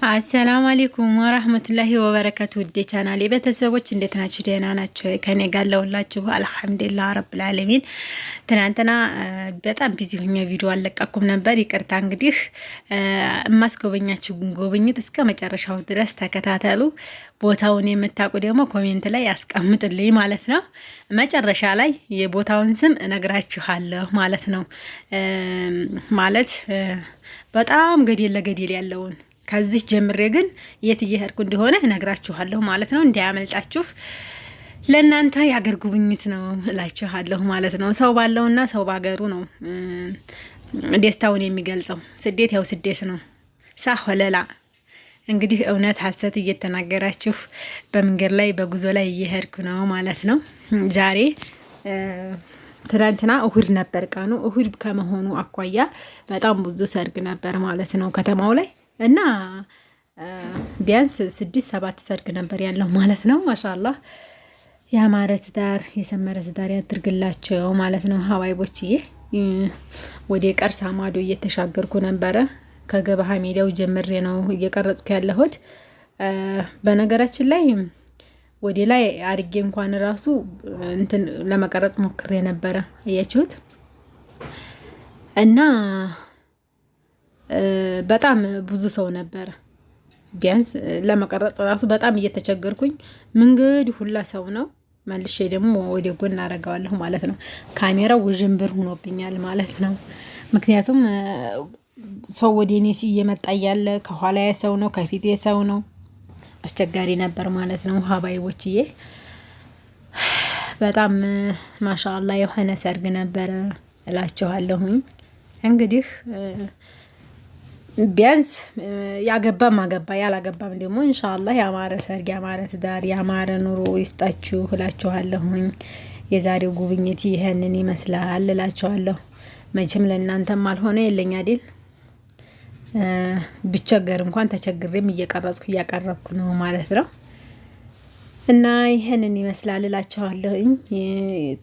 አሰላሙ አለይኩም ወራህመቱላሂ ወበረካቱ። ውዴ ቻናሌ ቤተሰቦች እንዴት ናችሁ? ደህና ናችሁ? ከኔ ጋር ለሁላችሁ አልሐምዱሊላህ ረብል ዓለሚን። ትናንትና በጣም ቢዚ ሆኜ ቪዲዮ አለቀኩም ነበር፣ ይቅርታ። እንግዲህ የማስጎበኛችሁ ጉብኝት እስከ መጨረሻው ድረስ ተከታተሉ። ቦታውን የምታውቁ ደግሞ ኮሜንት ላይ ያስቀምጡልኝ ማለት ነው። መጨረሻ ላይ የቦታውን ስም እነግራችኋለሁ ማለት ነው። ማለት በጣም ገደል ለገደል ያለውን ከዚህ ጀምሬ ግን የት እየሄድኩ እንደሆነ እነግራችኋለሁ ማለት ነው። እንዳያመልጣችሁ። ለእናንተ የአገር ጉብኝት ነው እላችኋለሁ ማለት ነው። ሰው ባለውና ሰው ባገሩ ነው ደስታውን የሚገልጸው። ስደት ያው ስደት ነው። ሳሆለላ እንግዲህ እውነት ሀሰት እየተናገራችሁ በመንገድ ላይ በጉዞ ላይ እየሄድኩ ነው ማለት ነው። ዛሬ ትናንትና እሁድ ነበር ቀኑ። እሁድ ከመሆኑ አኳያ በጣም ብዙ ሰርግ ነበር ማለት ነው ከተማው ላይ እና ቢያንስ 6-7 ሰርግ ነበር ያለው ማለት ነው። ማሻአላህ ያማረ ትዳር የሰመረ ትዳር ያድርግላቸው ማለት ነው። ሀዋይቦችዬ ወደ ቀርሳ ማዶ እየተሻገርኩ ነበረ። ከገበሃ ሜዳው ጀምሬ ነው እየቀረጽኩ ያለሁት። በነገራችን ላይ ወደ ላይ አድርጌ እንኳን ራሱ እንትን ለመቀረጽ ሞክሬ ነበረ፣ አያችሁት? እና በጣም ብዙ ሰው ነበረ። ቢያንስ ለመቀረጽ ራሱ በጣም እየተቸገርኩኝ፣ መንገድ ሁላ ሰው ነው። መልሼ ደግሞ ወደ ጎን አደርገዋለሁ ማለት ነው። ካሜራው ውዥንብር ሆኖብኛል ማለት ነው። ምክንያቱም ሰው ወደ እኔ እየመጣ እያለ ከኋላ ሰው ነው፣ ከፊቴ ሰው ነው። አስቸጋሪ ነበር ማለት ነው። ሀባይቦችዬ በጣም ማሻአላ የሆነ ሰርግ ነበረ እላችኋለሁኝ። እንግዲህ ቢያንስ ያገባም አገባ ያላገባም ደግሞ ኢንሻአላህ ያማረ ሰርግ ያማረ ትዳር ያማረ ኑሮ ይስጣችሁ እላችኋለሁኝ። የዛሬው ጉብኝት ይሄንን ይመስላል እላችኋለሁ። መቼም ለእናንተም አልሆነ የለኝ አይደል? ብቸገር እንኳን ተቸግሬም እየቀረጽኩ እያቀረብኩ ነው ማለት ነው። እና ይሄንን ይመስላል እላችኋለሁኝ።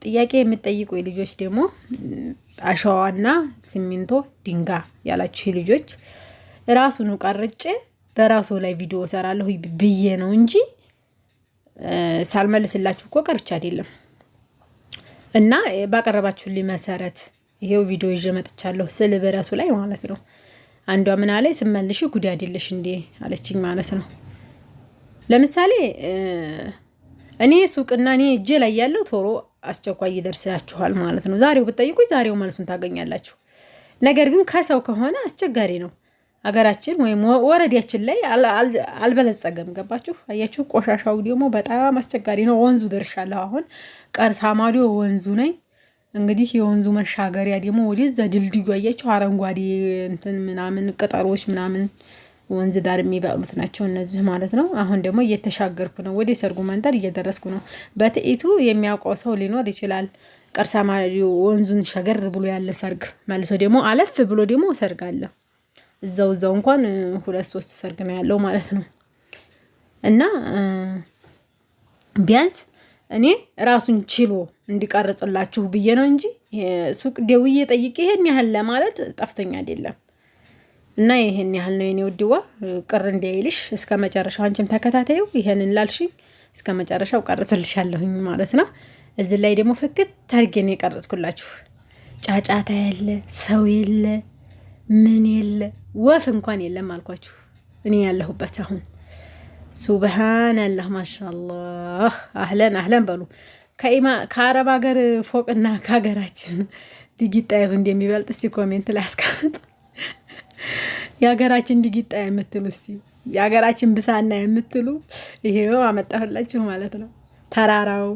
ጥያቄ የምትጠይቁ ልጆች ደግሞ አሸዋና ሲሚንቶ ድንጋይ ያላችሁ ልጆች ራሱን ቀርጬ በራሱ ላይ ቪዲዮ ሰራለሁ ብዬ ነው እንጂ ሳልመልስላችሁ እኮ ቀርጬ አይደለም። እና ባቀረባችሁልኝ መሰረት ይሄው ቪዲዮ ይዤ መጥቻለሁ፣ ስለ በራሱ ላይ ማለት ነው። አንዷ ምን አለ ስመልሽ ጉድ አይደለሽ እንዴ አለችኝ ማለት ነው። ለምሳሌ እኔ ሱቅና እኔ እጄ ላይ ያለው ቶሎ አስቸኳይ ይደርስላችኋል ማለት ነው። ዛሬው ብትጠይቁኝ ዛሬው መልሱን ታገኛላችሁ። ነገር ግን ከሰው ከሆነ አስቸጋሪ ነው። አገራችን ወይም ወረዳችን ላይ አልበለጸገም። ገባችሁ? አያችሁ? ቆሻሻው ደግሞ በጣም አስቸጋሪ ነው። ወንዙ ደርሻለሁ። አሁን ቀርሳ ማዶ ወንዙ ነኝ። እንግዲህ የወንዙ መሻገሪያ ደግሞ ወደዛ ድልድዩ አያችሁ? አረንጓዴ እንትን ምናምን ቅጠሮች ምናምን ወንዝ ዳር የሚበቅሉት ናቸው እነዚህ ማለት ነው። አሁን ደግሞ እየተሻገርኩ ነው፣ ወደ ሰርጉ መንደር እየደረስኩ ነው። በትይቱ የሚያውቀው ሰው ሊኖር ይችላል። ቀርሳ ማዶ ወንዙን ሸገር ብሎ ያለ ሰርግ፣ መልሶ ደግሞ አለፍ ብሎ ደግሞ ሰርግ አለ። እዛው እንኳን 2-3 ሰርግ ነው ያለው ማለት ነው። እና ቢያንስ እኔ ራሱን ችሎ እንዲቀርጽላችሁ ብዬ ነው እንጂ ሱቅ ደውዬ ጠይቄ ይሄን ያህል ለማለት ጠፍተኛ አይደለም። እና ይሄን ያህል ነው የኔ ውድዋ፣ ቅር እንዳይልሽ እስከ መጨረሻው አንቺም ተከታታዩ። ይሄንን ላልሽኝ እስከ መጨረሻው ቀርጽልሻለሁኝ ማለት ነው። እዚህ ላይ ደግሞ ፍክት ታርጌ ነው የቀረጽኩላችሁ። ጫጫታ ያለ ሰው የለ ምን የለ ወፍ እንኳን የለም አልኳችሁ። እኔ ያለሁበት አሁን ሱብሃንአላህ ማሻአላህ። አህለን በሉ። ከአረብ ሀገር ፎቅና ከሀገራችን ዲጊጣየቱ እንደሚበልጥ እስቲ ኮሜንት ላይ አስቀምጡ። የሀገራችን ዲጊጣ የምትሉ እስቲ የሀገራችን ብሳና የምትሉ ይሄው አመጣሁላችሁ ማለት ነው። ተራራው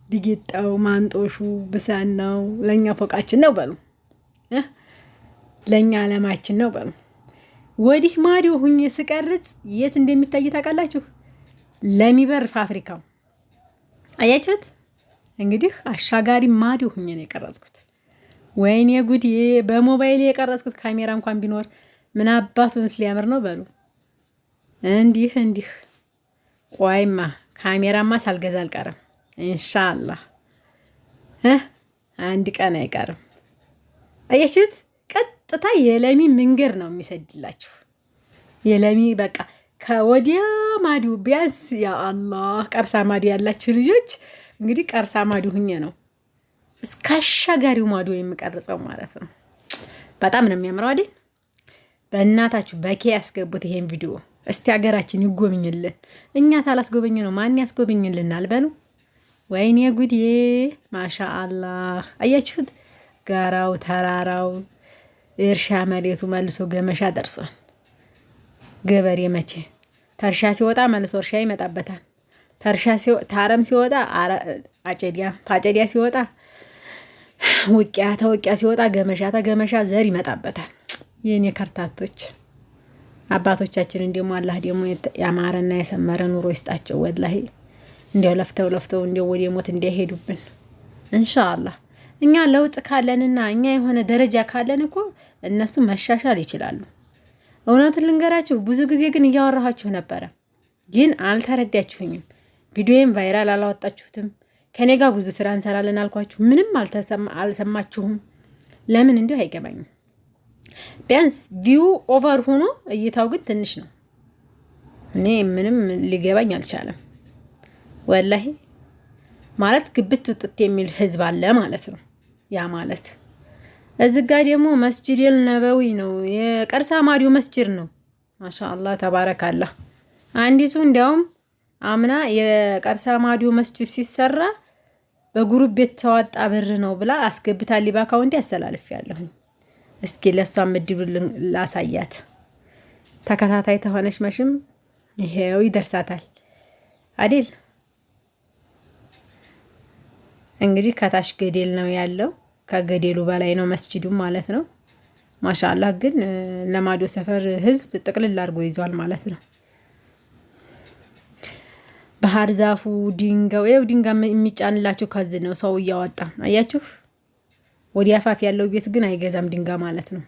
ዲጊጣው ማንጦሹ ብሳናው ለኛ ፎቃችን ነው በሉ፣ ለኛ አለማችን ነው በሉ። ወዲህ ማዶ ሁኜ ስቀርጽ የት እንደሚታይ ታውቃላችሁ? ለሚበር ፋብሪካው አያችሁት? እንግዲህ አሻጋሪ ማዶ ሁኜ ነው የቀረጽኩት። ወይኔ ጉድ! በሞባይል የቀረጽኩት ካሜራ እንኳን ቢኖር ምን አባቱን ሊያምር ነው በሉ። እንዲህ ቆይማ ካሜራማ ሳልገዛ አልቀርም ኢንሻአላህ። አንድ ቀን አይቀርም። አያችሁት? ቀጥታ የለሚ መንገድ ነው የሚሰድላችሁ። የለሚ በቃ ከወዲያ ማዶ ቢያዝ ያ አላህ ቀርሳ ማዶ ያላችሁ ልጆች እንግዲህ ቀርሳ ማዶ ሁኜ ነው እስከ አሻጋሪው ማዶ የምቀርጸው ማለት ነው። በጣም ነው የሚያምረው አይደል? በእናታችሁ በኬ ያስገቡት ይሄን ቪዲዮ እስቲ ሀገራችን ይጎብኝልን። እኛ ታላስጎበኝ ነው ማን ያስጎበኝልናል? በሉ ወይኔ ጉዴ! ማሻአላህ አያችሁት? ጋራው ተራራው እርሻ መሬቱ መልሶ ገመሻ ደርሷል። ገበሬ መቼ ተርሻ ሲወጣ መልሶ እርሻ ይመጣበታል። ታረም ሲወጣ አጨዲያ ታጨዲያ ሲወጣ ውቂያ ተውቂያ ሲወጣ ገመሻ ተገመሻ ዘር ይመጣበታል። የኔ ከርታቶች አባቶቻችን እንደሞ አላህ ደግሞ ያማረና የሰመረ ኑሮ ይስጣቸው። ወላሂ እንዲያው ለፍተው እንዲያው ወደ ሞት እንዳይሄዱብን ኢንሻአላህ። እኛ ለውጥ ካለንና እኛ የሆነ ደረጃ ካለን እኮ እነሱ መሻሻል ይችላሉ። እውነቱን ልንገራችሁ ብዙ ጊዜ ግን እያወራኋችሁ ነበረ፣ ግን አልተረዳችሁኝም። ቪዲዮዬን ቫይራል አላወጣችሁትም። ከኔ ጋር ብዙ ስራ እንሰራለን አልኳችሁ፣ ምንም አልሰማችሁም። ለምን እንዲሁ አይገባኝም። ቢያንስ ቪው ኦቨር ሆኖ እይታው ግን ትንሽ ነው። እኔ ምንም ሊገባኝ አልቻለም። ወላሂ ማለት ግብት ውጥት የሚል ህዝብ አለ ማለት ነው። ያ ማለት እዚህ ጋር ደግሞ መስጂድ ነበዊ ነው፣ የቀርሳ ማዲው መስጂድ ነው። ማሻአላህ ተባረካላህ። አንዲቱ እንዲያውም አምና የቀርሳ ማዲው መስጂድ ሲሰራ በግሩፕ ቤት ተዋጣ ብር ነው ብላ አስገብታል። በአካውንት ያስተላልፊያለሁ። እስኪ ለሷም እድል ላሳያት። ተከታታይ ተሆነች መሽም ይሄው ይደርሳታል አይደል? እንግዲህ ከታች ገደል ነው ያለው፣ ከገደሉ በላይ ነው መስጂዱ ማለት ነው። ማሻአላህ ግን ለማዶ ሰፈር ህዝብ ጥቅልል አድርጎ ይዟል ማለት ነው። ባህር ዛፉ ድንጋው ድንጋይ የሚጫንላችሁ ከዚህ ነው ሰው እያወጣ አያችሁ። ወዲያ አፋፍ ያለው ቤት ግን አይገዛም ድንጋይ ማለት ነው።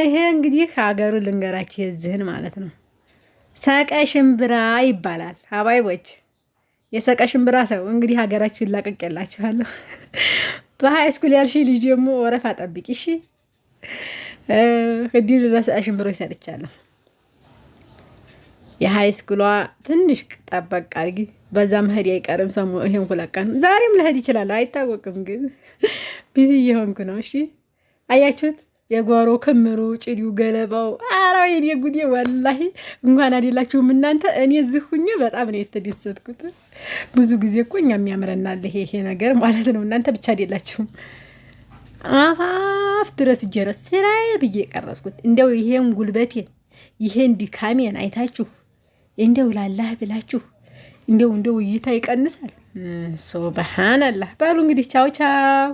ይሄ እንግዲህ ሀገሩ ልንገራችሁ የዚህን ማለት ነው። ሰቀ ሽምብራ ይባላል። አባይቦች የሰቀ ሽምብራ ሰው እንግዲህ ሀገራችን ላቀቅላችኋለሁ። በሃይ ስኩል ያልሽ ልጅ ደግሞ ወረፋ ጠብቂ እሺ። እዲል ለሰቀ ሽምብሮ ይሰጥቻለሁ። የሃይ ስኩሏ ትንሽ ጠበቅ አድርጊ። በዛ መሄድ አይቀርም። ሰሙ ይሄን ሁለት ቀን ዛሬም ልሄድ ይችላል አይታወቅም። ግን ቢዚ እየሆንኩ ነው። እሺ አያችሁት? የጓሮ ክምሩ ጭዲው ገለባው አራው የኔ ጉዴ ወላሂ እንኳን አይደላችሁም እናንተ። እኔ እዚህ ሁኜ በጣም ነው የተደሰትኩት። ብዙ ጊዜ እኮ እኛ የሚያምረናል ይሄ ነገር ማለት ነው። እናንተ ብቻ አይደላችሁም። አፋፍ ድረስ ጀረስ ስራዬ ብዬ ቀረስኩት። እንደው ይሄን ጉልበቴን ይሄን ድካሜን አይታችሁ እንደው ላላህ ብላችሁ እንደው እይታ ይቀንሳል። ሱብሃንአላህ በሉ እንግዲህ ቻው ቻው።